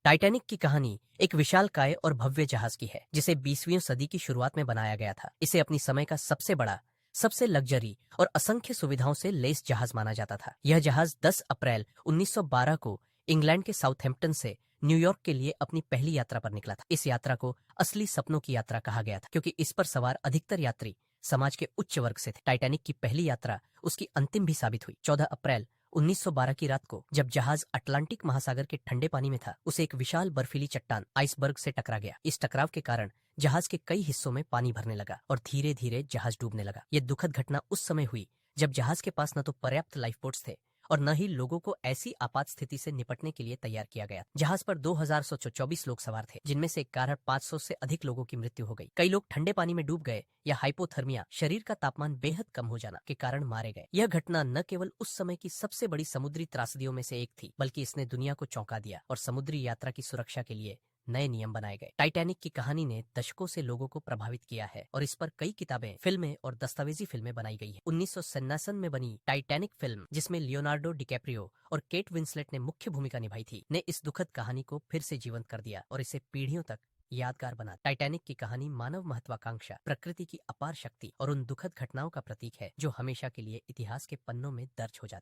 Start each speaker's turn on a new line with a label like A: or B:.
A: Titanic की कहानी एक विशालकाय और भव्य जहाज की है जिसे 20वीं सदी की शुरुआत में बनाया गया था। इसे अपनी समय का सबसे बड़ा, सबसे लग्जरी और असंख्य सुविधाओं से लैस जहाज माना जाता था। यह जहाज 10 अप्रैल 1912 को इंग्लैंड के साउथहैम्पटन से न्यूयॉर्क के लिए अपनी पहली यात्रा पर निकला था। इस यात्रा को असली सपनों की यात्रा कहा गया था क्योंकि इस पर सवार अधिकतर यात्री समाज के उच्च वर्ग से थे। टाइटैनिक की पहली यात्रा उसकी अंतिम भी साबित हुई। 14 अप्रैल 1912 की रात को जब जहाज अटलांटिक महासागर के ठंडे पानी में था, उसे एक विशाल बर्फीली चट्टान आइसबर्ग से टकरा गया। इस टकराव के कारण जहाज के कई हिस्सों में पानी भरने लगा और धीरे धीरे जहाज डूबने लगा। यह दुखद घटना उस समय हुई जब जहाज के पास न तो पर्याप्त लाइफ बोट्स थे और न ही लोगों को ऐसी आपात स्थिति से निपटने के लिए तैयार किया गया। जहाज पर 2124 लोग सवार थे, जिनमें से एक कारण 500 से अधिक लोगों की मृत्यु हो गई। कई लोग ठंडे पानी में डूब गए या हाइपोथर्मिया, शरीर का तापमान बेहद कम हो जाना के कारण मारे गए। यह घटना न केवल उस समय की सबसे बड़ी समुद्री त्रासदियों में से एक थी, बल्कि इसने दुनिया को चौंका दिया और समुद्री यात्रा की सुरक्षा के लिए नए नियम बनाए गए। टाइटैनिक की कहानी ने दशकों से लोगों को प्रभावित किया है और इस पर कई किताबें, फिल्में और दस्तावेजी फिल्में बनाई गई हैं। 1997 में बनी टाइटैनिक फिल्म, जिसमें लियोनार्डो डिकैप्रियो और केट विंसलेट ने मुख्य भूमिका निभाई थी, ने इस दुखद कहानी को फिर से जीवंत कर दिया और इसे पीढ़ियों तक यादगार बना। टाइटैनिक की कहानी मानव महत्वाकांक्षा, प्रकृति की अपार शक्ति और उन दुखद घटनाओं का प्रतीक है जो हमेशा के लिए इतिहास के पन्नों में दर्ज हो जाती है।